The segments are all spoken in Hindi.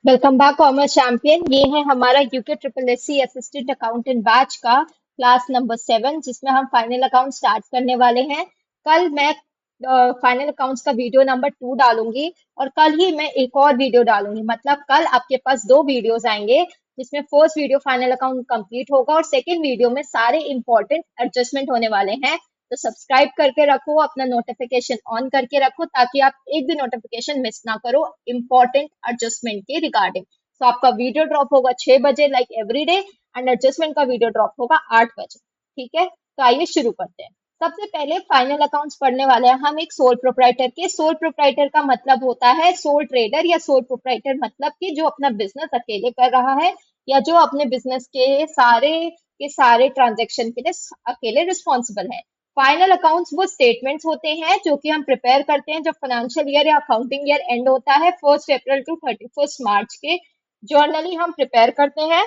Welcome back commerce champion. ये है हमारा UK triple S C assistant accountant batch का क्लास नंबर 7, जिसमें हम फाइनल अकाउंट स्टार्ट करने वाले हैं। कल मैं फाइनल अकाउंट्स का वीडियो नंबर 2 डालूंगी और कल ही मैं एक और वीडियो डालूंगी। मतलब कल आपके पास दो वीडियोस आएंगे, जिसमें first video final account complete होगा और सेकंड वीडियो में सारे इंपॉर्टेंट एडजस्टमेंट होने वाले हैं। तो सब्सक्राइब करके रखो, अपना नोटिफिकेशन ऑन करके रखो, ताकि आप एक भी नोटिफिकेशन मिस ना करो इंपॉर्टेंट एडजस्टमेंट के रिगार्डिंग। तो आपका वीडियो ड्रॉप होगा 6 बजे like every day, and adjustment का वीडियो ड्रॉप होगा 8 बजे। ठीक है, तो आइए शुरू करते हैं। सबसे पहले फाइनल अकाउंट्स पढ़ने वाले हैं हम एक सोल प्रोप्राइटर के। सोल प्रोप्राइटर का मतलब होता है सोल ट्रेडर, या सोल प्रोप्राइटर मतलब कि जो अपना बिजनेस अकेले कर रहा है, या जो अपने बिजनेस के सारे ट्रांजेक्शन के लिए अकेले रिस्पॉन्सिबल है। फाइनल अकाउंट्स वो स्टेटमेंट्स होते हैं जो कि हम प्रिपेयर करते हैं जब फाइनेंशियल ईयर या अकाउंटिंग ईयर एंड होता है 1 अप्रैल टू 31 मार्च के। जर्नली हम प्रिपेयर करते हैं।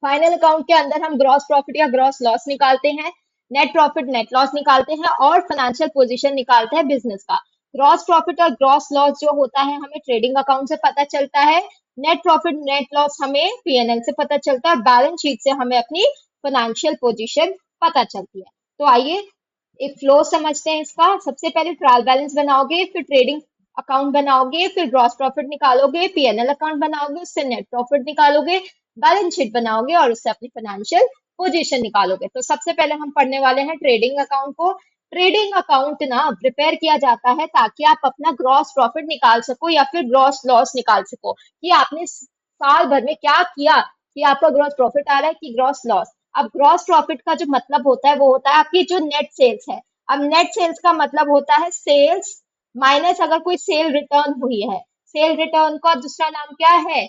फाइनल अकाउंट के अंदर हम ग्रॉस प्रॉफिट या ग्रॉस लॉस निकालते हैं, नेट प्रॉफिट नेट लॉस निकालते हैं, और फाइनेंशियल पोजीशन निकालते हैं बिजनेस का। ग्रॉस प्रॉफिट और ग्रॉस लॉस जो होता है हमें ट्रेडिंग अकाउंट से पता चलता है। नेट प्रॉफिट नेट लॉस हमें पीएनएल से पता चलता है, और बैलेंस शीट से हमें अपनी फाइनेंशियल पोजीशन पता चलती है। तो आइए एक फ्लो समझते हैं इसका। सबसे पहले ट्रायल बैलेंस बनाओगे, फिर ट्रेडिंग अकाउंट बनाओगे, फिर ग्रॉस प्रॉफिट निकालोगे, पीएनएल अकाउंट बनाओगे, उससे नेट प्रॉफिट निकालोगे, बैलेंस शीट बनाओगे और उससे अपनी फाइनेंशियल पोजीशन निकालोगे। तो सबसे पहले हम पढ़ने वाले हैं ट्रेडिंग अकाउंट को। ट्रेडिंग अकाउंट ना प्रिपेयर किया जाता है ताकि आप अपना ग्रॉस प्रॉफिट निकाल सको या फिर ग्रॉस लॉस निकाल सको, कि आपने साल भर में क्या किया, कि आपका ग्रॉस प्रॉफिट आ रहा है कि ग्रॉस लॉस। अब ग्रॉस प्रॉफिट का जो मतलब होता है वो होता है आपकी जो नेट सेल्स है। अब नेट सेल्स का मतलब होता है सेल्स माइनस अगर कोई सेल रिटर्न हुई है। सेल रिटर्न का दूसरा नाम क्या है?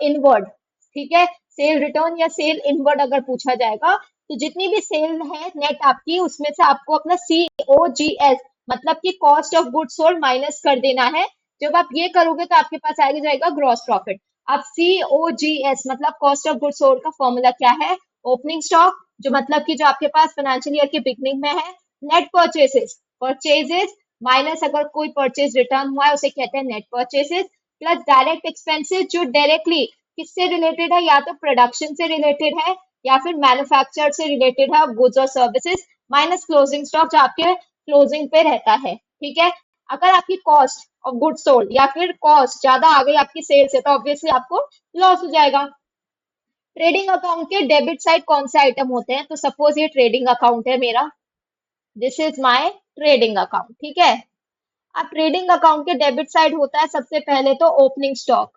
इनवर्ड। ठीक है, सेल रिटर्न या सेल इनवर्ड अगर पूछा जाएगा, तो जितनी भी सेल है नेट आपकी, उसमें से आपको अपना COGS मतलब कि cost of good sold minus कर देना है। जब आप ये करोगे तो आपके पास आगे जाएगा ग्रॉस प्रॉफिट। अब COGS मतलब कॉस्ट ऑफ गुड सोल्ड का फॉर्मूला क्या है? ओपनिंग स्टॉक, जो मतलब कि जो आपके पास फाइनेंशियल ईयर के बिगनिंग में है। नेट परचेसेस, परचेजेस माइनस अगर कोई परचेज रिटर्न हुआ है उसे कहते हैं net purchases, plus direct expenses जो डायरेक्टली किससे रिलेटेड है, या तो प्रोडक्शन से रिलेटेड है या फिर मैन्युफैक्चर से रिलेटेड है गुड्स और सर्विसेज, माइनस क्लोजिंग स्टॉक जो आपके क्लोजिंग पे रहता है। ठीक है, अगर आपकी कॉस्ट ऑफ गुड्स सोल्ड या फिर कॉस्ट ज्यादा आ गई आपकी सेल से, तो ऑब्वियसली आपको लॉस हो जाएगा। ट्रेडिंग अकाउंट के डेबिट साइड कौन से आइटम होते हैं? तो सपोज ये ट्रेडिंग अकाउंट है मेरा, this is my trading account. ठीक है, अब ट्रेडिंग अकाउंट के डेबिट साइड होता है सबसे पहले तो ओपनिंग स्टॉक।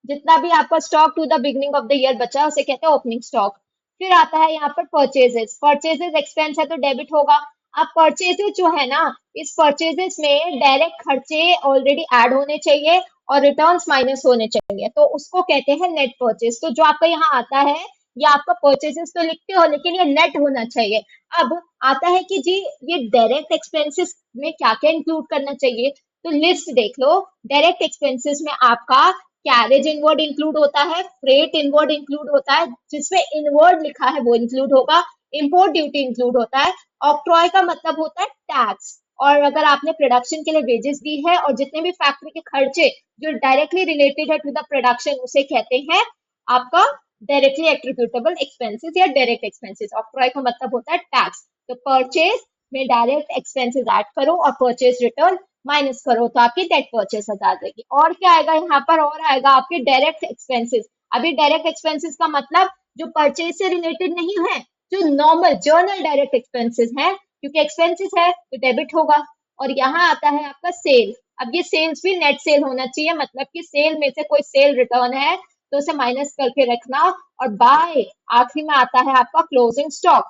जितना भी आपका stock to the beginning of the year बचा है उसे कहते हैं ओपनिंग स्टॉक। फिर आता है यहाँ पर परचेजेस। परचेजेस एक्सपेंस है तो डेबिट होगा। अब परचेजेस जो है ना, इस परचेजेस में डायरेक्ट खर्चे ऑलरेडी ऐड होने चाहिए और रिटर्न्स माइनस होने चाहिए, तो उसको कहते हैं नेट परचेज। तो जो आपका यहाँ आता है, ये आपका परचेजेस तो लिखते हो लेकिन ये नेट होना चाहिए। अब आता है कि जी ये डायरेक्ट एक्सपेंसेस में क्या क्या इंक्लूड करना चाहिए, तो लिस्ट देख लो। डायरेक्ट एक्सपेंसेस में आपका कैरेज इनवर्ड इंक्लूड होता है, फ्रेट इनवर्ड इंक्लूड होता है, जिसमें इनवर्ड लिखा है वो इंक्लूड होगा, इंपोर्ट ड्यूटी इंक्लूड होता है, ऑक्ट्रॉय का मतलब होता है टैक्स, और अगर आपने प्रोडक्शन के लिए वेजेस दी है और जितने भी फैक्ट्री के खर्चे जो डायरेक्टली रिलेटेड है टू द प्रोडक्शन उसे कहते हैं आपका डायरेक्टली एट्रीब्यूटेबल एक्सपेंसेस या डायरेक्ट एक्सपेंसेस। ऑक्ट्रॉय का मतलब होता है टैक्स। तो परचेज में डायरेक्ट एक्सपेंसेस ऐड करो और परचेज रिटर्न माइनस करो तो आपकी नेट परचेस आ जाएगी। और क्या आएगा यहाँ पर? और आएगा आपके डायरेक्ट एक्सपेंसेस। अभी डायरेक्ट एक्सपेंसेस का मतलब जो परचेज से रिलेटेड नहीं है, जो नॉर्मल जर्नल डायरेक्ट एक्सपेंसेस है, क्योंकि एक्सपेंसेस है तो डेबिट होगा। और यहाँ आता है आपका सेल। अब ये सेल्स भी नेट सेल होना चाहिए, मतलब कि सेल में से कोई सेल रिटर्न है तो उसे माइनस करके रखना। और बाय आखिरी में आता है आपका क्लोजिंग स्टॉक।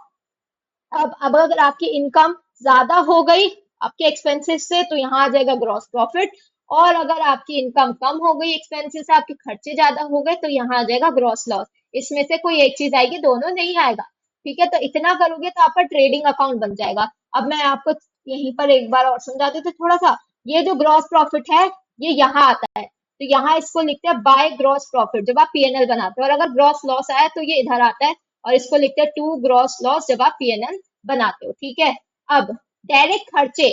अब अगर आपकी इनकम ज्यादा हो गई आपके एक्सपेंसेस से तो यहाँ आ जाएगा ग्रॉस प्रॉफिट, और अगर आपकी इनकम कम हो गई एक्सपेंसेस से, आपके खर्चे ज्यादा हो गए, तो यहाँ आ जाएगा ग्रॉस लॉस। इसमें से कोई एक चीज आएगी, दोनों नहीं आएगा। ठीक है, तो इतना करोगे तो आपका ट्रेडिंग अकाउंट बन जाएगा। अब मैं आपको यहीं पर एक बार और समझा दूं तो थोड़ा सा, ये जो ग्रॉस प्रॉफिट है ये यहाँ आता है, तो यहाँ इसको लिखते हैं बाय ग्रॉस प्रॉफिट जब आप पीएनएल बनाते हो, और अगर ग्रॉस लॉस आया तो ये इधर आता है और इसको लिखते हैं टू ग्रॉस लॉस जब आप पीएनएल बनाते हो। ठीक है, अब डायरेक्ट खर्चे,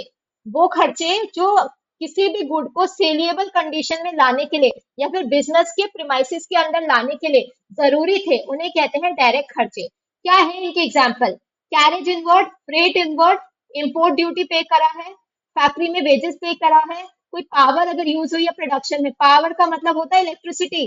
वो खर्चे जो किसी भी गुड को सेलिएबल कंडीशन में लाने के लिए या फिर बिजनेस के प्रीमाइसेस के अंदर लाने के लिए जरूरी थे, उन्हें कहते हैं डायरेक्ट खर्चे। क्या है इनके example? Carriage inward, freight inward, import duty पे करा है, फैक्ट्री में वेजेस पे करा है, कोई पावर अगर यूज हुई है प्रोडक्शन में, पावर का मतलब होता है electricity,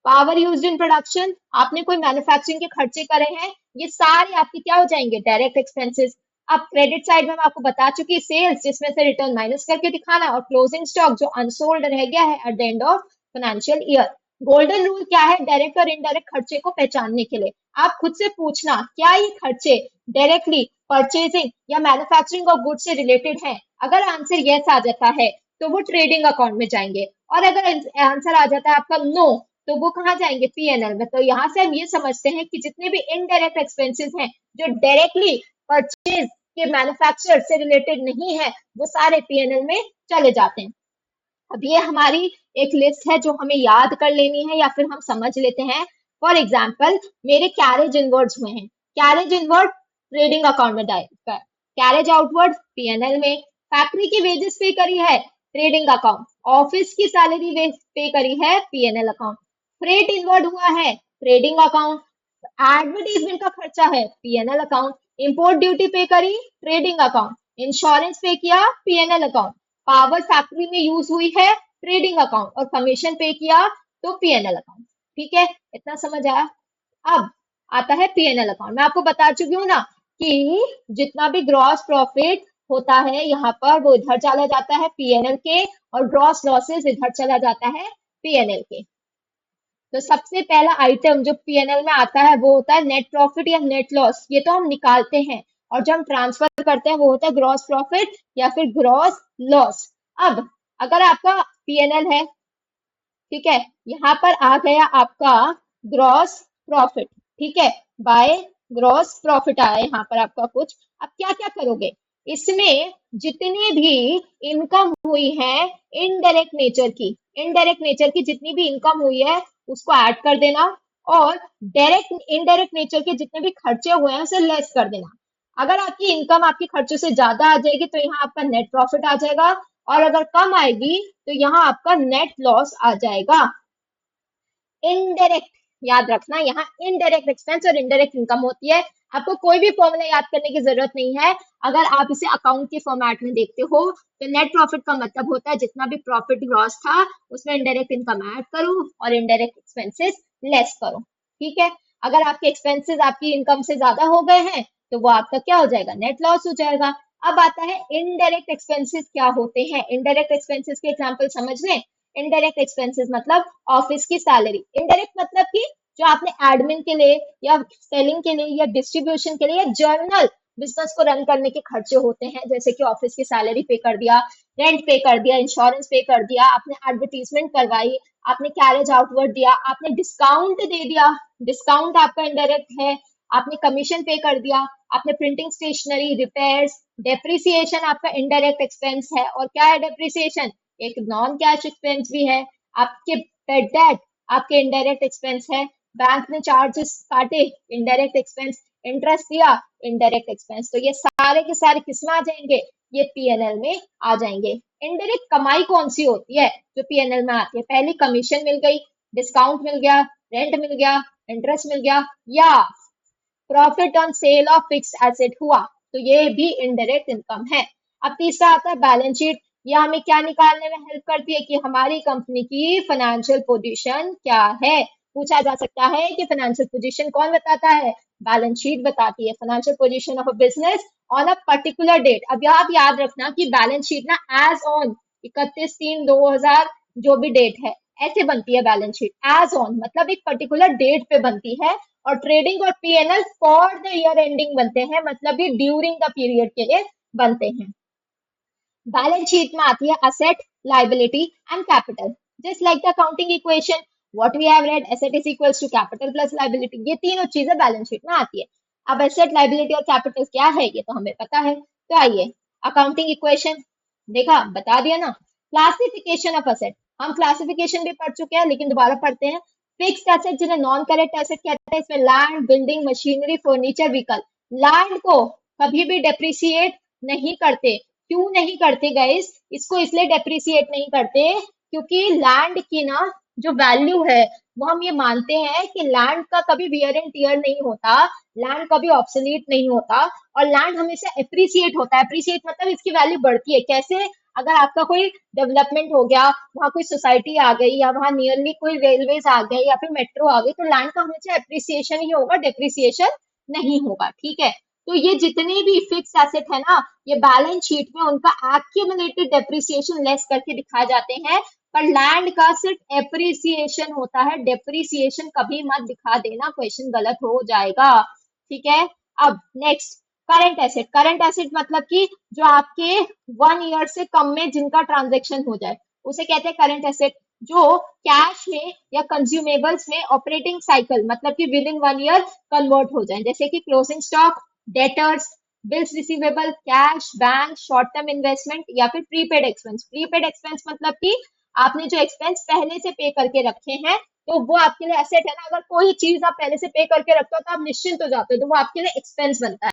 power used in production, आपने कोई मैन्युफैक्चरिंग के खर्चे करे हैं, ये सारे आपके क्या हो जाएंगे? Direct expenses. अब क्रेडिट साइड में मैं आपको बता चुकी सेल्स, जिसमें से रिटर्न माइनस करके दिखाना, और क्लोजिंग स्टॉक जो अनसोल्ड रह गया है at the end of financial year. Golden rule क्या है डायरेक्ट और इनडायरेक्ट खर्चे को पहचानने के लिए? आप खुद से पूछना, क्या ये खर्चे डायरेक्टली परचेजिंग या मैन्युफैक्चरिंग ऑफ गुड्स से रिलेटेड है? अगर आंसर यस आ जाता है तो वो ट्रेडिंग अकाउंट में जाएंगे, और अगर आंसर आ जाता है आपका नो, तो वो कहाँ जाएंगे? पीएनएल में। तो यहाँ से हम ये समझते हैं कि जितने भी इनडायरेक्ट एक्सपेंसेस हैं जो डायरेक्टली परचेज के मैन्युफैक्चर से रिलेटेड नहीं है, वो सारे पीएनएल में चले जाते हैं। अब ये हमारी एक लिस्ट है जो हमें याद कर लेनी है या फिर हम समझ लेते हैं। फॉर एग्जाम्पल, मेरे कैरेज इनवर्ड्स हुए हैं, कैरेज इनवर्ड ट्रेडिंग अकाउंट में जाएगा, कैरेज आउटवर्ड पीएनएल में, फैक्ट्री की वेजेस पे करी है ट्रेडिंग अकाउंट, ऑफिस की सैलरी पे करी है पीएनएल अकाउंट, फ्रेट इनवर्ड हुआ है ट्रेडिंग अकाउंट, एडवर्टीजमेंट का खर्चा है पीएनएल अकाउंट, इंपोर्ट ड्यूटी पे करी ट्रेडिंग अकाउंट, इंश्योरेंस पे किया पीएनएल अकाउंट, पावर फैक्ट्री में यूज हुई है ट्रेडिंग अकाउंट, और कमीशन पे किया तो पीएनएल अकाउंट। ठीक है, इतना समझ आया? अब आता है पीएनएल अकाउंट। मैं आपको बता चुकी हूँ ना कि जितना भी ग्रॉस प्रॉफिट होता है यहाँ पर वो इधर चला जाता है पीएनएल के, और ग्रॉस लॉसेस इधर चला जाता है पीएनएल के। तो सबसे पहला आइटम जो पीएनएल में आता है वो होता है नेट प्रॉफिट या नेट लॉस, ये तो हम निकालते हैं, और जब हम ट्रांसफर करते हैं वो होता है ग्रॉस प्रॉफिट या फिर ग्रॉस लॉस। अब अगर आपका पीएनएल है, ठीक है, यहाँ पर आ गया आपका ग्रॉस प्रॉफिट, ठीक है, बाय ग्रॉस प्रॉफिट आया यहाँ पर आपका कुछ। अब क्या क्या करोगे? इसमें जितनी भी इनकम हुई है इनडायरेक्ट नेचर की, इनडायरेक्ट नेचर की जितनी भी इनकम हुई है उसको ऐड कर देना, और डायरेक्ट इनडायरेक्ट नेचर के जितने भी खर्चे हुए हैं उसे लेस कर देना। अगर आपकी इनकम आपके खर्चों से ज्यादा आ जाएगी तो यहाँ आपका नेट प्रॉफिट आ जाएगा, और अगर कम आएगी तो यहाँ आपका नेट लॉस आ जाएगा। इनडायरेक्ट याद रखना, यहाँ इनडायरेक्ट एक्सपेंस और इनडायरेक्ट इनकम होती है। आपको कोई भी फॉर्मूला याद करने की जरूरत नहीं है। अगर आप इसे अकाउंट के फॉर्मेट में देखते हो तो नेट प्रॉफिट का मतलब होता है जितना भी प्रॉफिट ग्रॉस था उसमें इनडायरेक्ट इनकम ऐड करो और इनडायरेक्ट एक्सपेंसेस लेस करो। ठीक है, अगर आपके एक्सपेंसेस आपकी इनकम से ज्यादा हो गए हैं तो वो आपका क्या हो जाएगा? नेट लॉस हो जाएगा। अब आता है इनडायरेक्ट एक्सपेंसेस क्या होते हैं। इनडायरेक्ट एक्सपेंसेस के एग्जांपल समझ लें। इनडायरेक्ट एक्सपेंसेस मतलब ऑफिस की सैलरी, इनडायरेक्ट मतलब कि जो आपने एडमिन के लिए या सेलिंग के लिए या डिस्ट्रीब्यूशन के लिए या जर्नल बिजनेस को रन करने के खर्चे होते हैं, जैसे कि ऑफिस की सैलरी पे कर दिया, रेंट पे कर दिया, इंश्योरेंस पे कर दिया, आपने एडवर्टीजमेंट करवाई, आपने कैरेज आउटवर्ड दिया, आपने डिस्काउंट दे दिया, डिस्काउंट आपका इनडायरेक्ट है, आपने कमीशन पे कर दिया, आपने प्रिंटिंग स्टेशनरी, रिपेयर्स, डेप्रिसिएशन आपका इनडायरेक्ट एक्सपेंस है। और क्या है डेप्रिसिएशन? एक नॉन कैश एक्सपेंस भी है। आपके पेड डेट आपके इनडायरेक्ट एक्सपेंस है। बैंक ने चार्जेस काटे, इनडायरेक्ट एक्सपेंस, इंटरेस्ट दिया, इनडायरेक्ट एक्सपेंस। तो ये सारे के सारे किसमें आ जाएंगे? ये पीएनएल में आ जाएंगे। इनडायरेक्ट कमाई कौन सी होती है जो पीएनएल में आती है? पहली कमीशन मिल गई, डिस्काउंट मिल गया, रेंट मिल गया, इंटरेस्ट मिल गया, या profit on sale of fixed asset हुआ, तो ये भी इनडायरेक्ट इनकम है। अब तीसरा आता है बैलेंस शीट। यह हमें क्या निकालने में हेल्प करती है कि हमारी कंपनी की फाइनेंशियल पोजीशन क्या है। पूछा जा सकता है कि फाइनेंशियल पोजीशन कौन बताता है? बैलेंस शीट बताती है। Financial position of a business on a particular date. अब आप याद रखना कि बैलेंस शीट ना एज ऑन 31/3/2000 जो भी डेट है ऐसे बनती है बैलेंस शीट। एज ऑन मतलब एक पर्टिकुलर डेट पे बनती है, और ट्रेडिंग और PNL for the year ending बनते हैं, मतलब ये ड्यूरिंग द पीरियड के लिए बनते हैं। बैलेंस शीट में आती है asset, liability and capital, just like the accounting equation what we have read, asset is equals to capital plus liability. ये तीनों चीजें बैलेंस शीट में आती है। अब एसेट, लाइबिलिटी और कैपिटल क्या है ये तो हमें पता है। तो आइए अकाउंटिंग इक्वेशन देखा, बता दिया ना। क्लासिफिकेशन ऑफ असेट, हम क्लासिफिकेशन भी पढ़ चुके हैं लेकिन दोबारा पढ़ते हैं। फिक्स्ड एसेट जिन्हें नॉन करेंट एसेट कहते हैं, इसमें land, building, machinery, furniture, vehicle. Land को कभी भी डेप्रिसिएट नहीं करते क्यों नहीं करते गाइस, इसको इसलिए डेप्रिसिएट नहीं करते क्योंकि लैंड की ना जो वैल्यू है वो हम ये मानते हैं कि लैंड का कभी वियर एंड टियर नहीं होता, लैंड कभी ऑब्सोलीट नहीं होता, और लैंड हमेशा एप्रिसिएट होता है। एप्रिसिएट मतलब इसकी वैल्यू बढ़ती है। कैसे? अगर आपका कोई डेवलपमेंट हो गया, वहां कोई सोसाइटी आ गई या वहां नियरली कोई रेलवेज आ गए या फिर मेट्रो आ गई, तो लैंड का हमेशा एप्रिसिएशन ही होगा, डेप्रिसिएशन नहीं होगा। ठीक है, तो ये जितने भी फिक्स एसेट है ना, ये बैलेंस शीट में उनका एक्यूमुलेटेड डेप्रिसिएशन लेस करके दिखाए जाते हैं, पर लैंड का सिर्फ एप्रिसिएशन होता है, डेप्रिसिएशन कभी मत दिखा देना, क्वेश्चन गलत हो जाएगा। ठीक है, अब next current asset. Current asset मतलब कि जो आपके 1 ईयर से कम में जिनका ट्रांजेक्शन हो जाए उसे कहते हैं करंट एसेट। जो कैश में या कंज्यूमेबल्स में ऑपरेटिंग साइकिल मतलब कि विद इन 1 ईयर कन्वर्ट हो जाए, जैसे कि closing stock, debtors, bills receivable, cash, bank, short term investment या फिर प्रीपेड एक्सपेंस। प्रीपेड एक्सपेंस मतलब कि आपने जो एक्सपेंस पहले से पे करके रखे हैं तो वो आपके लिए एसेट है ना। अगर कोई चीज आप पहले से पे करके रखते हो तो आप निश्चिंत हो जाते हो, तो वो आपके लिए एक्सपेंस बनता है।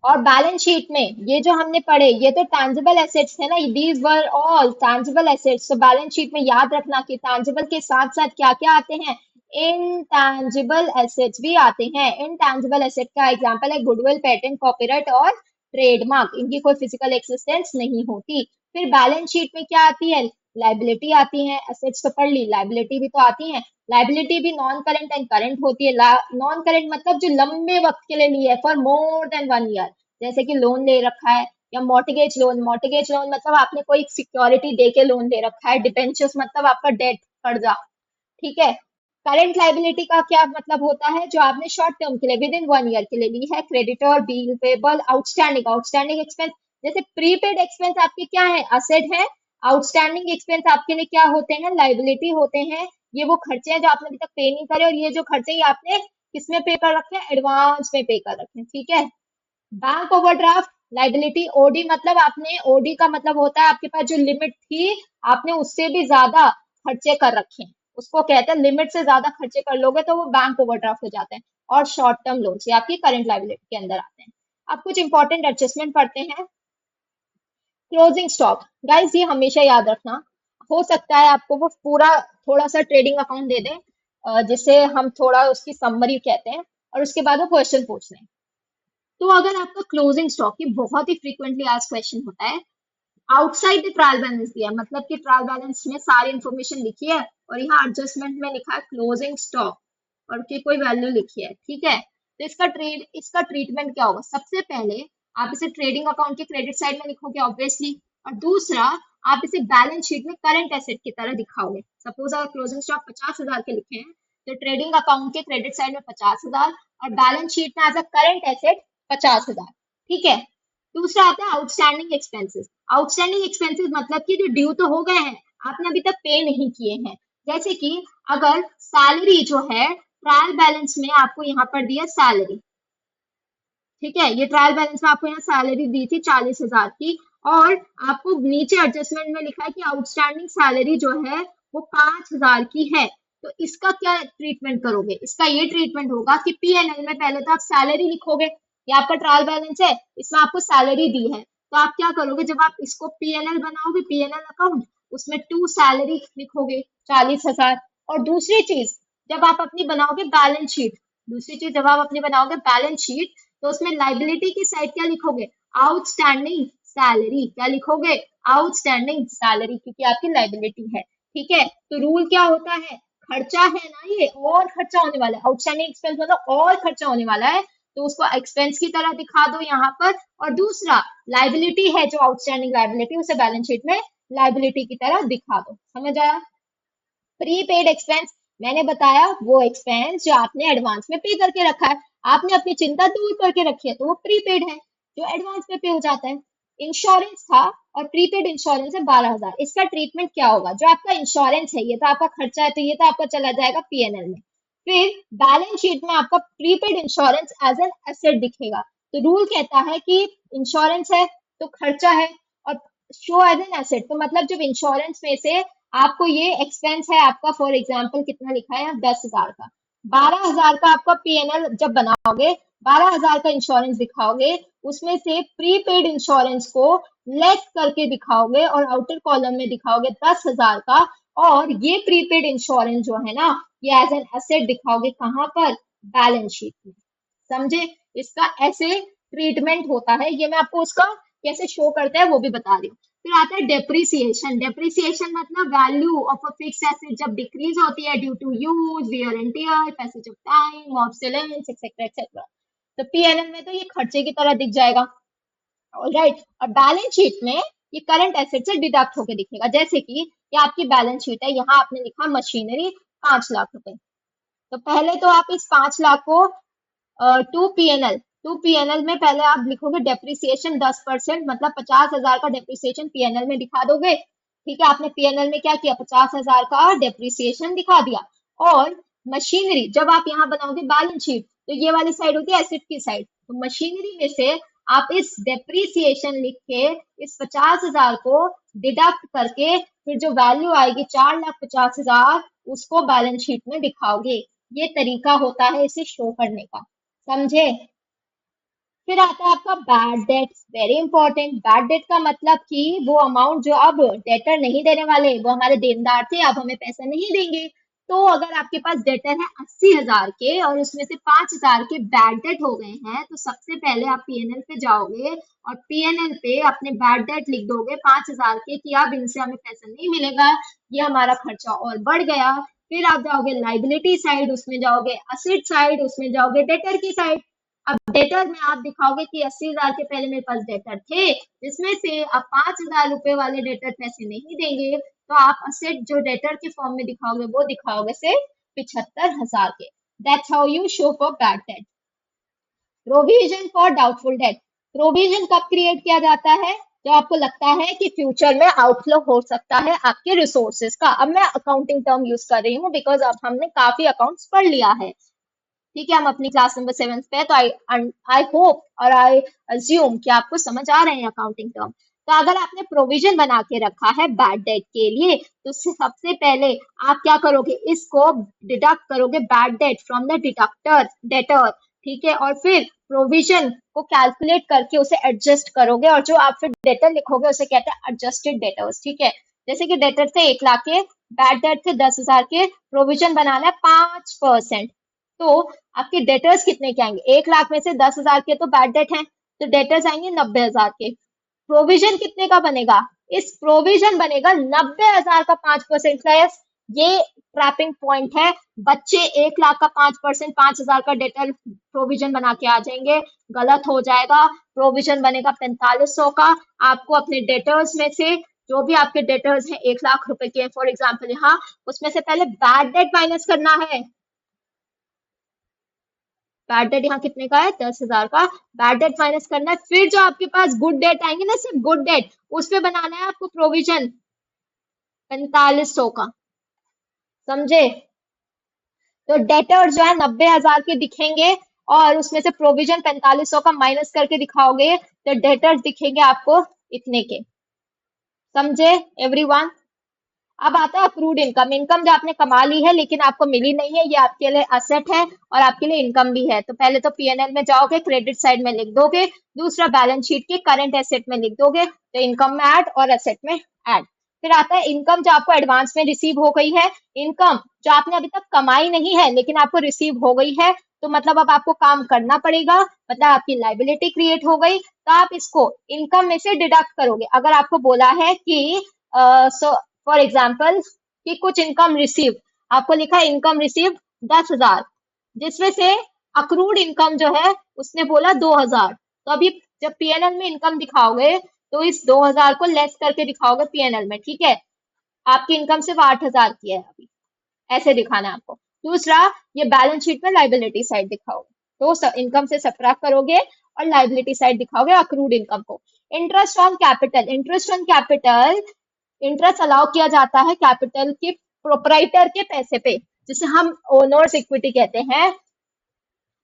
और बैलेंस शीट में ये जो हमने पढ़े ये तो टैंजिबल एसेट्स है ना, these were all tangible assets. तो बैलेंस शीट में याद रखना कि टैंजिबल के साथ साथ क्या क्या आते हैं, इनटैंजिबल एसेट्स भी आते हैं। इनटैंजिबल एसेट का एग्जांपल है गुडविल, पेटेंट, कॉपीराइट और ट्रेडमार्क। इनकी कोई फिजिकल एक्सिस्टेंस नहीं होती। फिर बैलेंस शीट में क्या आती है, लाइबिलिटी आती है। एसेट्स तो पढ़ ली, लाइबिलिटी भी तो आती है। लाइबिलिटी भी नॉन करंट एंड करंट होती है। नॉन करंट मतलब जो लंबे वक्त के लिए ली है, फॉर मोर देन 1 ईयर, जैसे कि लोन ले रखा है, या मॉर्टगेज लोन। मॉर्टगेज लोन मतलब आपने कोई सिक्योरिटी दे के लोन ले रखा है। डिबेंचर्स मतलब आपका डेट, कर्जा। ठीक है, करंट लाइबिलिटी का क्या मतलब होता है, जो आपने शॉर्ट टर्म के लिए विद इन 1 ईयर के लिए ली है। Creditor, bill payable, outstanding. Outstanding expense जैसे प्रीपेड एक्सपेंस आपके क्या है, असेट है। आउटस्टैंडिंग एक्सपेंस आपके लिए क्या होते हैं, लाइबिलिटी होते हैं। ये वो खर्चे हैं जो आपने अभी तक पे नहीं करे, और ये जो खर्चे ये आपने किसमें पे कर रखे हैं, एडवांस में पे कर रखे हैं। ठीक है, बैंक ओवरड्राफ्ट लाइबिलिटी। ओडी मतलब आपने, ओडी का मतलब होता है आपके पास जो लिमिट थी आपने उससे भी ज्यादा खर्चे कर रखे हैं, उसको कहते हैं लिमिट से ज्यादा खर्चे कर लोगे तो वो बैंक ओवरड्राफ्ट हो जाते हैं। और शॉर्ट टर्म लोन ये आपकी करंट लाइबिलिटी के अंदर आते हैं। अब कुछ इंपॉर्टेंट एडजस्टमेंट पढ़ते हैं। क्लोजिंग स्टॉक, गाइस ये हमेशा याद रखना। हो सकता है आपको वो पूरा थोड़ा सा ट्रेडिंग अकाउंट दे दें, जिसे हम थोड़ा उसकी समरी कहते हैं, और उसके बाद वो क्वेश्चन पूछ लें। तो अगर आपका क्लोजिंग स्टॉक, ये बहुत ही फ्रीक्वेंटली आज क्वेश्चन होता है, आउटसाइड द ट्रायल बैलेंस दिया है, मतलब कि ट्रायल बैलेंस में सारी इंफॉर्मेशन लिखी है और यहाँ एडजस्टमेंट में लिखा है क्लोजिंग स्टॉक और की कोई वैल्यू लिखी है। ठीक है, तो इसका ट्रीटमेंट क्या होगा, सबसे पहले आप इसे ट्रेडिंग अकाउंट के क्रेडिट साइड में लिखोगे ऑब्वियसली, और दूसरा आप इसे बैलेंस शीट में करंट एसेट की तरह दिखाओगे। सपोज अगर क्लोजिंग स्टॉक 50,000 के लिखे हैं तो ट्रेडिंग अकाउंट के क्रेडिट साइड में 50,000 और बैलेंस शीट में एज अ करंट एसेट 50,000। ठीक है, दूसरा आता है आउटस्टैंडिंग एक्सपेंसेस। आउटस्टैंडिंग एक्सपेंसेस मतलब कि जो ड्यू तो हो गए हैं, आपने अभी तक पे नहीं किए हैं। जैसे कि अगर सैलरी जो है ट्रायल बैलेंस में आपको यहाँ पर दिया सैलरी, ठीक है, ये ट्रायल बैलेंस में आपको यहाँ सैलरी दी थी 40,000 की, और आपको नीचे एडजस्टमेंट में लिखा है कि आउटस्टैंडिंग सैलरी जो है वो 5,000 की है। तो इसका क्या ट्रीटमेंट करोगे, इसका ये ट्रीटमेंट होगा कि पीएनएल में पहले तो आप सैलरी लिखोगे, ये आपका ट्रायल बैलेंस है, इसमें आपको सैलरी दी है, तो आप क्या करोगे, जब आप इसको पीएनएल बनाओगे, पीएनएल अकाउंट, उसमें टू सैलरी लिखोगे 40,000। और दूसरी चीज जब आप अपनी बनाओगे बैलेंस शीट, दूसरी चीज जब आप अपनी बनाओगे बैलेंस शीट, तो उसमें लाइबिलिटी की साइड क्या लिखोगे, आउटस्टैंडिंग सैलरी। क्या लिखोगे, आउटस्टैंडिंग सैलरी, क्योंकि आपकी लाइबिलिटी है। ठीक है, तो रूल क्या होता है, खर्चा है ना ये, और खर्चा होने वाला है, आउटस्टैंडिंग एक्सपेंस मतलब और खर्चा होने वाला है, तो उसको एक्सपेंस की तरह दिखा दो यहाँ पर। और दूसरा लाइबिलिटी है जो आउटस्टैंडिंग लाइबिलिटी, उसे बैलेंस शीट में लाइबिलिटी की तरह दिखा दो। समझ आया। प्रीपेड एक्सपेंस मैंने बताया वो एक्सपेंस जो आपने एडवांस में पे करके रखा है, आपने अपनी चिंता दूर करके रखी है, तो वो प्रीपेड है जो एडवांस में पे हो जाता है। इंश्योरेंस था और प्रीपेड इंश्योरेंस है 12,000। इसका ट्रीटमेंट क्या होगा, जो आपका इंश्योरेंस है ये तो आपका खर्चा है, तो ये तो आपका चला जाएगा पीएनएल में। फिर बैलेंस शीट में आपका prepaid insurance as an asset दिखेगा। तो रूल कहता है कि इंश्योरेंस है तो खर्चा है, और शो एज एन एसेट तो मतलब जब इंश्योरेंस में से आपको ये एक्सपेंस है आपका, फॉर एग्जाम्पल कितना लिखा है 10,000 का, 12,000 का आपका पीएनएल जब बनाओगे 12,000 का इंश्योरेंस दिखाओगे, उसमें से प्रीपेड इंश्योरेंस को लेस करके दिखाओगे और आउटर कॉलम में दिखाओगे 10,000 का। और ये प्रीपेड इंश्योरेंस जो है ना, ये एज एन एसेट दिखाओगे कहाँ पर, बैलेंस शीट में। समझे? इसका ऐसे ट्रीटमेंट होता है, ये मैं आपको उसका कैसे शो करते हैं वो भी बता रही हूँ। फिर आता है डेप्रिसिएशन। डेप्रिसिएशन मतलब value of a fix asset जब डिक्रीज होती है due to use, wear and tear, passage of time, obsolescence, etcetera etcetera. तो पीएनएल में तो ये खर्चे की तरह दिख जाएगा। ऑलराइट, और बैलेंस शीट में ये करंट एसेट से डिडक्ट होकर दिखेगा। जैसे कि ये आपकी बैलेंस शीट है, यहाँ आपने लिखा मशीनरी 5 लाख रुपए। तो पहले तो आप इस 5 लाख को टू पीएनएल में पहले आप लिखोगे डेप्रिसिएशन 10%, मतलब 50,000 का डेप्रिसिएशन पीएनएल में दिखा दोगे। ठीक है, आपने पीएनएल में क्या किया, 50,000 का डेप्रिसिएशन दिखा दिया। और मशीनरी जब आप यहाँ बनाओगे बैलेंस शीट, तो ये वाली साइड होती है एसेट की साइड, तो मशीनरी में से आप इस डेप्रिसिएशन लिख के इस 50,000 को डिडक्ट करके फिर जो वैल्यू आएगी 4,50,000 उसको बैलेंस शीट में दिखाओगे। ये तरीका होता है इसे शो करने का। समझे? फिर आता है आपका bad debt. Very important. Bad debt का मतलब कि वो अमाउंट जो अब डेटर नहीं देने वाले, वो हमारे देनदार थे, अब हमें पैसा नहीं देंगे। तो अगर आपके पास डेटर है 80,000 के और उसमें से 5,000 के बैड डेट हो गए हैं, तो सबसे पहले आप पीएनएल पे जाओगे और पीएनएल पे अपने बैड डेट लिख दोगे 5,000 के कि अब इनसे हमें पैसा नहीं मिलेगा, ये हमारा खर्चा और बढ़ गया। फिर आप जाओगे लाइबिलिटी साइड, उसमें जाओगे असेट साइड, उसमें जाओगे डेटर की साइड। अब डेटर में आप दिखाओगे कि 80,000 के पहले मेरे पास डेटर थे, जिसमें से अब 5,000 रुपए वाले डेटर पैसे नहीं देंगे, तो आप असेट जो डेटर के फॉर्म में दिखाओगे वो दिखाओगे से 75,000 के। That's how you show for bad debt. Provision for doubtful debt. Provision कब क्रिएट किया जाता है, जब आपको लगता है कि फ्यूचर में आउटफ्लो हो सकता है आपके रिसोर्सेज का। अब मैं अकाउंटिंग टर्म यूज कर रही हूँ बिकॉज अब हमने काफी अकाउंट्स पढ़ लिया है। ठीक है, हम अपनी क्लास नंबर 7 पे है, तो आई होप और आई अज्यूम कि आपको समझ आ रहे हैं अकाउंटिंग टर्म। तो अगर आपने प्रोविजन बना के रखा है बैड डेट के लिए, तो सबसे पहले आप क्या करोगे, इसको डिडक्ट करोगे bad debt from the deductor debtor. ठीक है, और फिर प्रोविजन को कैलकुलेट करके उसे एडजस्ट करोगे, और जो आप फिर डेटर लिखोगे उसे कहते हैं एडजस्टेड डेटर्स। ठीक है, जैसे कि डेटर थे 1 लाख के, बैड डेट थे 10,000 के, प्रोविजन बनाना है 5%। तो आपके डेटर्स कितने के आएंगे, 1 लाख में से 10,000 के तो बैड डेट हैं, तो डेटर्स आएंगे 90,000 के। प्रोविजन कितने का बनेगा, इस प्रोविजन बनेगा 90,000 का 5% लेस। ये ट्रैपिंग पॉइंट है। बच्चे 1 लाख का 5%, 5,000 का डेटर प्रोविजन बना के आ जाएंगे, गलत हो जाएगा। प्रोविजन बनेगा 4500 का। आपको अपने डेटर्स में से जो भी आपके डेटर्स हैं 1 लाख रुपए के फॉर एग्जाम्पल यहाँ, उसमें से पहले बैड डेट माइनस करना है। बैड डेट यहाँ कितने का है, 10,000 का। बैड डेट माइनस करना है, फिर जो आपके पास गुड डेट आएंगे ना, सिर्फ गुड डेट, उस पे बनाना है आपको प्रोविजन 4500 का। समझे? तो डेटर जो है 90,000 के दिखेंगे और उसमें से प्रोविजन 4500 का माइनस करके दिखाओगे, तो डेटर्स दिखेंगे आपको इतने के। समझे एवरीवन? अब आता है अक्रूड इनकम। इनकम जो आपने कमा ली है लेकिन आपको मिली नहीं है, ये आपके लिए असेट है और आपके लिए इनकम भी है। तो पहले तो पीएनएल में जाओगे, क्रेडिट साइड में लिख दोगे, दूसरा बैलेंस शीट के करंट एसेट में लिख दोगे, तो इनकम में ऐड और एसेट में ऐड। फिर आता है इनकम जो आपको एडवांस में रिसीव हो गई है। इनकम जो आपने अभी तक कमाई नहीं है लेकिन आपको रिसीव हो गई है, तो मतलब अब आपको काम करना पड़ेगा, मतलब आपकी लाइबिलिटी क्रिएट हो गई, तो आप इसको इनकम में से डिडक्ट करोगे। अगर आपको बोला है कि फॉर एग्जाम्पल कि कुछ इनकम रिसीव, आपको लिखा है इनकम रिसीव 10,000, जिसमें से अक्रूड इनकम जो है उसने बोला 2,000। तो अभी जब पीएनएल में इनकम दिखाओगे तो इस 2,000 को लेस करके दिखाओगे पीएनएल में। ठीक है, आपकी इनकम सिर्फ 8,000 की है अभी, ऐसे दिखाना है आपको। दूसरा, ये बैलेंस शीट में लाइबिलिटी साइड दिखाओगे, तो इनकम से सबट्रैक्ट करोगे और लाइबिलिटी साइड दिखाओगे अक्रूड इनकम को। Interest on capital. Interest on capital, interest allow किया जाता है कैपिटल के प्रोपराइटर के पैसे पे, जिसे हम ओनर्स इक्विटी कहते हैं।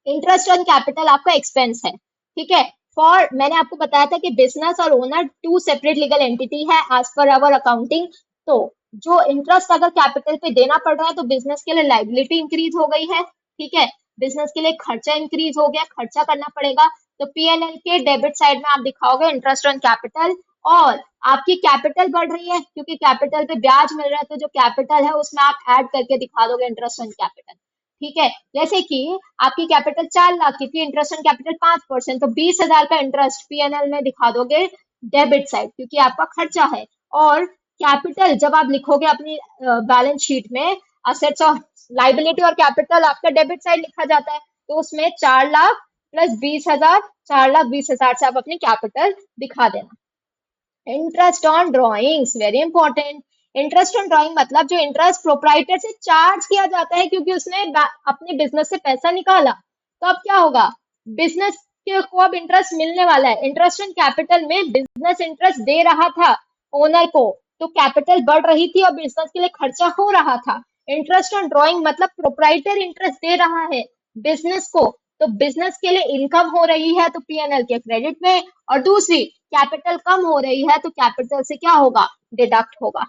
इंटरेस्ट ऑन कैपिटल आपका एक्सपेंस है। ठीक है, फॉर मैंने आपको बताया था कि बिजनेस और ओनर 2 सेपरेट लीगल एंटिटी है एज पर अवर अकाउंटिंग। तो जो इंटरेस्ट अगर कैपिटल पे देना पड़ रहा है तो बिजनेस के लिए लाइबिलिटी इंक्रीज हो गई है। ठीक है, बिजनेस के लिए खर्चा इंक्रीज हो गया, खर्चा करना पड़ेगा, तो पीएनएल के डेबिट साइड में आप दिखाओगे इंटरेस्ट ऑन कैपिटल। और आपकी कैपिटल बढ़ रही है क्योंकि कैपिटल पे ब्याज मिल रहा है, तो जो कैपिटल है उसमें आप ऐड करके दिखा दोगे इंटरेस्ट ऑन कैपिटल। ठीक है, जैसे कि आपकी कैपिटल 4 लाख की थी, इंटरेस्ट ऑन कैपिटल 5%, तो 20,000 का इंटरेस्ट पीएनएल में दिखा दोगे डेबिट साइड क्योंकि आपका खर्चा है। और कैपिटल जब आप लिखोगे अपनी बैलेंस शीट में, असेट्स और लाइबिलिटी और कैपिटल आपका डेबिट साइड लिखा जाता है, तो उसमें 4 लाख प्लस 20,000, 4,20,000 से आप अपनी कैपिटल दिखा देना। Interest on drawings very important. Interest on drawing मतलब जो इंटरेस्ट प्रोप्राइटर से चार्ज किया जाता है क्योंकि उसने अपने बिजनेस से पैसा निकाला, तो अब क्या होगा, बिजनेस को अब इंटरेस्ट मिलने वाला है। इंटरेस्ट ऑन कैपिटल में बिजनेस इंटरेस्ट दे रहा था ओनर को, तो कैपिटल बढ़ रही थी और बिजनेस के लिए खर्चा हो रहा था। इंटरेस्ट ऑन ड्रॉइंग मतलब प्रोप्राइटर इंटरेस्ट दे रहा है बिजनेस को, तो बिजनेस के लिए इनकम हो रही है तो पीएनएल के क्रेडिट में, और दूसरी कैपिटल कम हो रही है तो कैपिटल से क्या होगा, डिडक्ट होगा।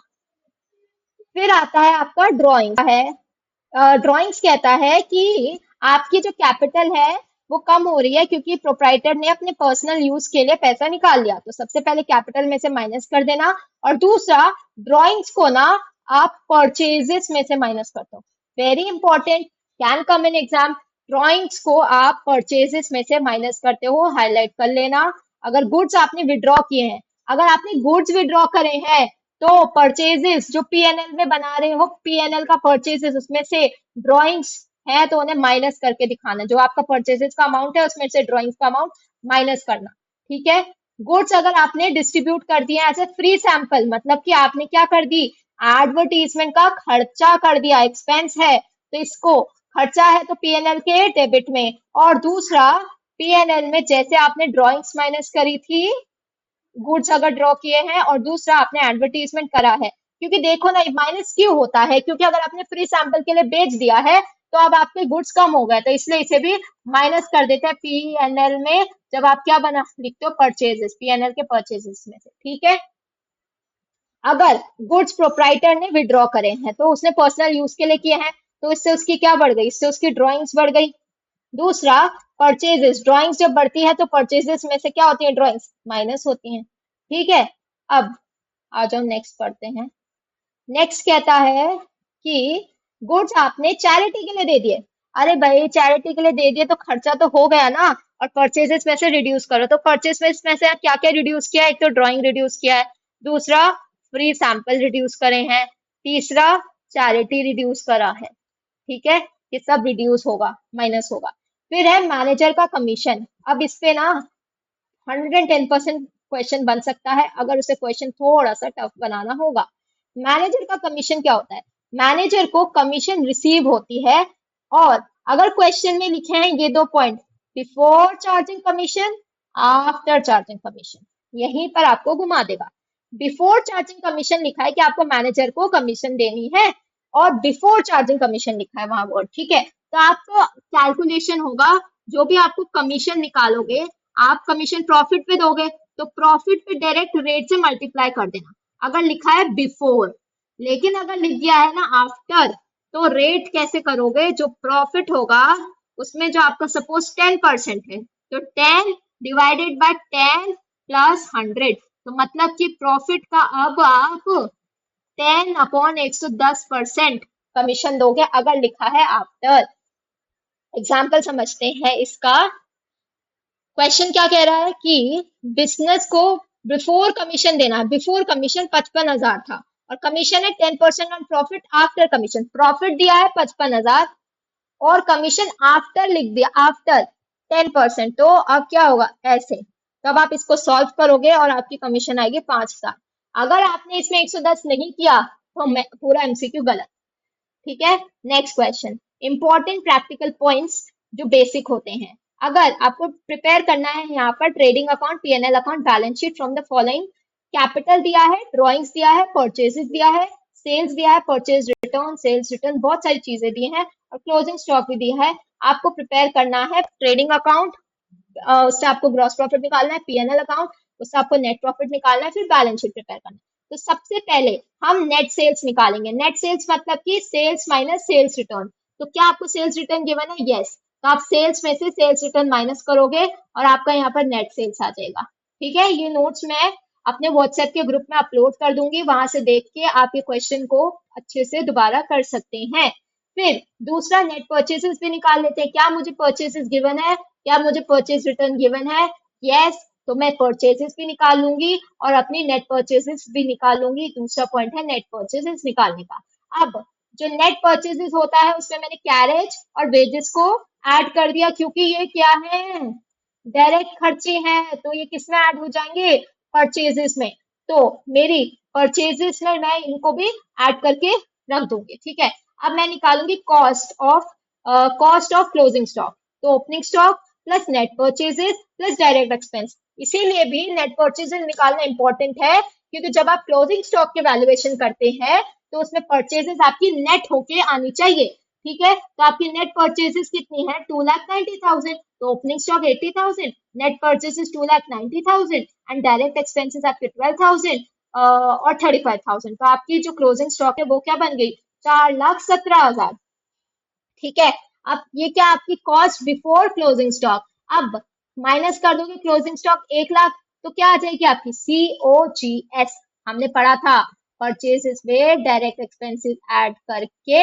फिर आता है आपका ड्रॉइंग है। ड्रॉइंग्स कहता है कि आपकी जो कैपिटल है वो कम हो रही है क्योंकि प्रोप्राइटर ने अपने पर्सनल यूज के लिए पैसा निकाल लिया, तो सबसे पहले कैपिटल में से माइनस कर देना। और दूसरा, ड्रॉइंग्स को ना आप परचेजेस में से माइनस कर दो, very important, can come in exam. Drawings को आप परचेजेस में से माइनस करते हो, हाईलाइट कर लेना। अगर गुड्स आपने विड्रॉ किए हैं, अगर आपने गुड्स विड्रॉ करे हैं तो परचेजेस जो पीएनएल में बना रहे हो, पीएनएल का परचेजेस उसमें से ड्रॉइंग्स है तो उन्हें माइनस करके दिखाना, जो आपका परचेजेस का अमाउंट है उसमें से ड्रॉइंग्स का अमाउंट माइनस करना। ठीक है, गुड्स अगर आपने डिस्ट्रीब्यूट कर दिया एज ए फ्री सैंपल, मतलब कि आपने क्या कर दी, एडवर्टीजमेंट का खर्चा कर दिया, एक्सपेंस है तो इसको, खर्चा है तो पीएनएल के डेबिट में। और दूसरा, पीएनएल में जैसे आपने ड्रॉइंग्स माइनस करी थी, गुड्स अगर ड्रॉ किए हैं, और दूसरा आपने एडवर्टीजमेंट करा है, क्योंकि देखो ना माइनस क्यों होता है, क्योंकि अगर आपने फ्री सैंपल के लिए बेच दिया है तो अब आपके गुड्स कम हो गए, तो इसलिए इसे भी माइनस कर देते हैं पीएनएल में, जब आप क्या बना लिखते हो, परचेजेस, पीएनएल के परचेजेस में से। ठीक है, अगर गुड्स प्रोप्राइटर ने विड्रॉ करे हैं तो उसने पर्सनल यूज के लिए किए हैं, तो इससे उसकी क्या बढ़ गई, इससे उसकी ड्रॉइंग्स बढ़ गई। दूसरा, परचेजेस, ड्रॉइंग्स जब बढ़ती है तो परचेजेस में से क्या होती है, ड्रॉइंग्स माइनस होती हैं। ठीक है, अब आ जाओ नेक्स्ट पढ़ते हैं। नेक्स्ट कहता है कि गुड्स आपने चैरिटी के लिए दे दिए। अरे भाई, चैरिटी के लिए दे दिए तो खर्चा तो हो गया ना, और परचेजेस में से रिड्यूस करो, तो परचेज में से क्या क्या रिड्यूस किया है, एक तो ड्रॉइंग रिड्यूस किया है, दूसरा फ्री सैंपल रिड्यूस करे हैं, तीसरा चैरिटी रिड्यूस करा है। ठीक है, ये सब रिड्यूस होगा, माइनस होगा। फिर है मैनेजर का कमीशन। अब इस पे ना 110% क्वेश्चन बन सकता है अगर उसे क्वेश्चन थोड़ा सा टफ बनाना होगा। मैनेजर का कमीशन क्या होता है, मैनेजर को कमीशन रिसीव होती है, और अगर क्वेश्चन में लिखे हैं ये 2 point, before charging commission, after charging commission, यहीं पर आपको घुमा देगा। बिफोर चार्जिंग कमीशन लिखा है कि आपको मैनेजर को कमीशन देनी है, और बिफोर चार्जिंग कमीशन लिखा है वहां वर्ड। ठीक है, तो आपको कैलकुलेशन होगा, जो भी आपको कमीशन निकालोगे, आप कमीशन प्रॉफिट पे दोगे तो प्रॉफिट पे डायरेक्ट रेट से मल्टीप्लाई कर देना, अगर लिखा है बिफोर। लेकिन अगर लिख दिया है ना आफ्टर, तो रेट कैसे करोगे, जो प्रॉफिट होगा उसमें जो आपका सपोज 10% है, तो 10 डिवाइडेड बाय 10 प्लस 100, तो मतलब कि प्रॉफिट का अब आप 10/110% कमीशन दोगे अगर लिखा है आफ्टर। एग्जाम्पल समझते हैं इसका। क्वेश्चन क्या कह रहा है कि बिजनेस को बिफोर कमीशन देना है, बिफोर कमीशन 55,000 था, और कमीशन है 10% on profit after commission, profit दिया है 55,000 और कमीशन आफ्टर लिख दिया, आफ्टर 10%, तो अब क्या होगा ऐसे, तब आप इसको सॉल्व करोगे और आपकी कमीशन आएगी 5,000। अगर आपने इसमें 110 नहीं किया तो पूरा एमसीक्यू गलत। ठीक है, next question, important practical points जो बेसिक होते हैं। अगर आपको प्रिपेयर करना है यहाँ पर trading account, PNL account, balance sheet from the following, capital दिया है, ड्रॉइंग्स दिया है, परचेजेस दिया है, सेल्स दिया है, परचेज रिटर्न, सेल्स रिटर्न, बहुत सारी चीजें दी हैं, और क्लोजिंग स्टॉक भी दिया है। आपको प्रिपेयर करना है ट्रेडिंग अकाउंट, उससे आपको ग्रॉस प्रॉफिट निकालना है, पीएनएल अकाउंट, उससे आपको नेट प्रॉफिट निकालना है, फिर बैलेंस शीट प्रिपेयर करना है। तो सबसे पहले हम नेट सेल्स निकालेंगे। नेट सेल्स मतलब कि सेल्स माइनस सेल्स रिटर्न। तो क्या आपको सेल्स रिटर्न गिवन है? यस। तो आप सेल्स में से सेल्स रिटर्न माइनस करोगे और आपका यहाँ पर नेट सेल्स आ जाएगा। ठीक है, ये नोट्स मैं अपने व्हाट्सएप के ग्रुप में अपलोड कर दूंगी, वहां से देख के आप ये क्वेश्चन को अच्छे से दोबारा कर सकते हैं। फिर दूसरा नेट परचेसेस भी निकाल लेते हैं। क्या मुझे परचेसेस गिवन है? क्या मुझे परचेज रिटर्न गिवन है? यस, तो मैं परचेसेस भी निकाल लूंगी और अपनी नेट परचेसेस भी निकाल लूंगी। दूसरा पॉइंट है नेट परचेसेस निकालने का। अब जो नेट परचेसेस होता है उसमें मैंने कैरेज और वेजेस को ऐड कर दिया, क्योंकि ये क्या है, डायरेक्ट खर्चे हैं, तो ये किस में ऐड हो जाएंगे, परचेजेस में। तो मेरी परचेजेस में मैं इनको भी ऐड करके रख दूंगी। ठीक है, अब मैं निकालूंगी कॉस्ट ऑफ क्लोजिंग स्टॉक। तो opening stock plus net purchases plus direct expense. इसीलिए भी नेट परचेजेस निकालना इंपॉर्टेंट है, क्योंकि जब आप क्लोजिंग स्टॉक के वैल्यूएशन करते हैं तो उसमें परचेजेस आपकी नेट होके आनी चाहिए। ठीक है, तो आपकी नेट परचेजेस कितनी है, 2,90,000, तो opening stock 80,000, net purchases 2,90,000 and direct expenses आपके 12,000 और 35,000। तो आपकी जो क्लोजिंग स्टॉक है वो क्या बन गई, 4,17,000। ठीक है, अब ये क्या आपकी कॉस्ट बिफोर क्लोजिंग स्टॉक। अब माइनस कर दोगे क्लोजिंग स्टॉक 1,00,000, तो क्या आ जाएगी आपकी COGS। हमने पढ़ा था परचेजेस में डायरेक्ट एक्सपेंसेस ऐड करके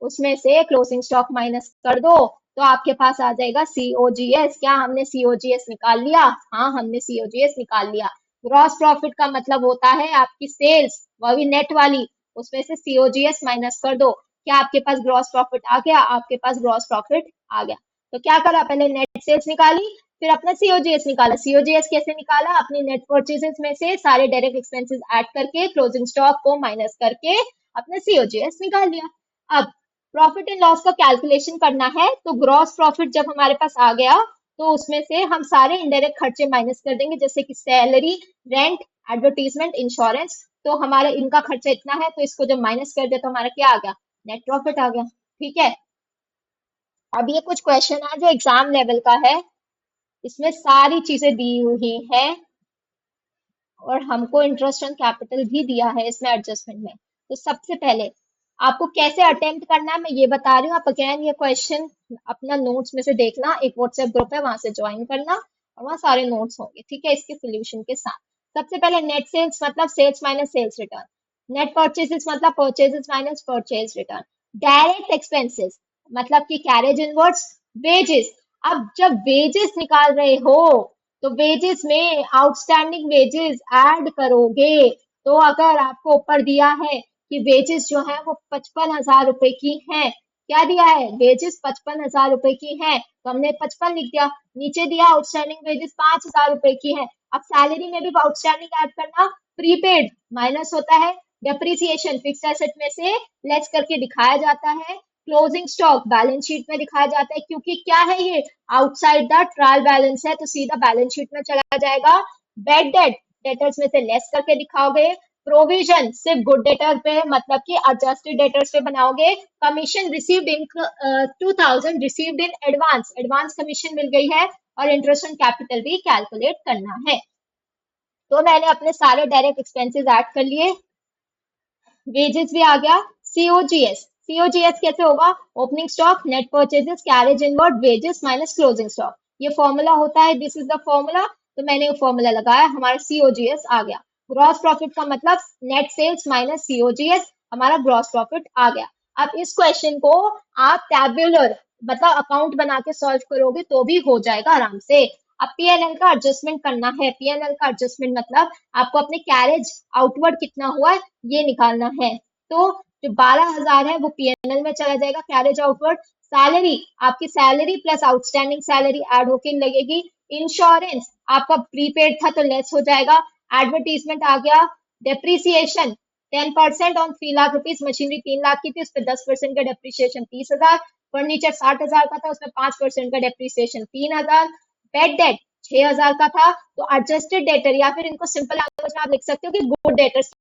उसमें से क्लोजिंग स्टॉक माइनस कर दो, तो आपके पास आ जाएगा COGS। क्या हमने COGS निकाल लिया? हाँ, हमने COGS निकाल लिया। ग्रॉस प्रॉफिट का मतलब होता है आपकी सेल्स, वह भी नेट वाली, उसमें से COGS माइनस कर दो। क्या आपके पास ग्रॉस प्रॉफिट आ गया? आपके पास ग्रॉस प्रॉफिट आ गया। तो क्या करा, पहले नेट सेल्स निकाली, फिर अपना COGS निकाला। COGS कैसे निकाला, अपनी नेट परचेजेस में से सारे डायरेक्ट एक्सपेंसेस ऐड करके क्लोजिंग स्टॉक को माइनस करके अपना COGS निकाल लिया। अब प्रॉफिट एंड लॉस का कैलकुलेशन करना है, तो ग्रॉस प्रॉफिट जब हमारे पास आ गया तो उसमें से हम सारे इनडायरेक्ट खर्चे माइनस कर देंगे, जैसे कि सैलरी, रेंट, एडवर्टीजमेंट, इंश्योरेंस। तो हमारा इनका खर्चा इतना है, तो इसको जब माइनस कर दिया तो हमारा क्या आ गया, नेट प्रॉफिट आ गया। ठीक है, अब ये कुछ क्वेश्चन है जो एग्जाम लेवल का है, इसमें सारी चीजें दी हुई हैं और हमको इंटरेस्ट ऑन कैपिटल भी दिया है इसमें एडजस्टमेंट में। तो सबसे पहले आपको कैसे अटेम्प्ट करना है मैं ये बता रही हूँ। आप अगेन ये क्वेश्चन अपना नोट्स में से देखना, एक व्हाट्सएप ग्रुप है वहां से ज्वाइन करना और वहाँ सारे नोट्स होंगे। ठीक है, इसके सोल्यूशन के साथ। सबसे पहले नेट सेल्स मतलब sales minus sales return, net purchases मतलब purchases minus purchase return, direct expenses मतलब कि कैरेज इनवर्ड्स, वेजेस। अब जब वेजेस निकाल रहे हो तो वेजेस में आउटस्टैंडिंग वेजेस ऐड करोगे। तो अगर आपको ऊपर दिया है कि वेजेस जो है वो 55,000 रुपए की हैं, क्या दिया है, वेजेस 55,000 रुपए की हैं, तो हमने 55 लिख दिया। नीचे दिया आउटस्टैंडिंग वेजेस 5,000 रुपए की है। अब सैलरी में भी आउटस्टैंडिंग ऐड करना, प्रीपेड माइनस होता है, डेप्रिसिएशन फिक्स एसेट में से लेस करके दिखाया जाता है, क्लोजिंग स्टॉक बैलेंस शीट में दिखाया जाता है, क्योंकि क्या है ये आउटसाइड द ट्रायल बैलेंस है तो सीधा बैलेंस शीट में चला जाएगा। बैड डेट डेटर्स में से लेस करके दिखाओगे, प्रोविजन सिर्फ गुड डेटर पे मतलब कि एडजस्टेड डेटर्स पे बनाओगे, commission received in 2,000 received in advance, advance commission मिल गई है, और इंटरेस्ट ऑन कैपिटल भी कैलकुलेट करना है। तो मैंने अपने सारे डायरेक्ट एक्सपेंसेस ऐड कर लिए, वेजेस भी आ गया, COGS कैसे होगा, opening stock net purchases carriage inward wages minus closing stock, ये फॉर्मूला होता है, दिस इज द फॉर्मूला। तो मैंने वो फॉर्मूला लगाया, हमारा COGS आ गया। ग्रॉस प्रॉफिट का मतलब नेट सेल्स माइनस COGS, हमारा ग्रॉस प्रॉफिट आ गया। अब इस क्वेश्चन को आप टैब्यूलर मतलब अकाउंट बना के सॉल्व करोगे तो भी हो जाएगा आराम से। अब P&L का एडजस्टमेंट करना है। P&L का एडजस्टमेंट मतलब आपको अपने कैरेज आउटवर्ड कितना हुआ है ये निकालना है। तो जो 12,000 है वो P&L में चला जाएगा कैरेज आउटवर्ड। सैलरी, आपकी salary plus outstanding salary add होके लगेगी। इंश्योरेंस आपका प्रीपेड था तो लेस हो जाएगा। एडवर्टीजमेंट आ गया। डेप्रीसिएशन 10% ऑन 3,00,000 रुपीज, मशीनरी 3,00,000 की थी उस पर 10% का डेप्रीसिएशन 30,000, फर्नीचर 60,000 का था उसमें 5% का डेप्रीसिएशन 3,000, बेड डेट 6,000 का था। तो एडजस्टेड डेटर या फिर इनको सिंपल लैंग्वेज में आप लिख सकते हो कि गुड डेटर्स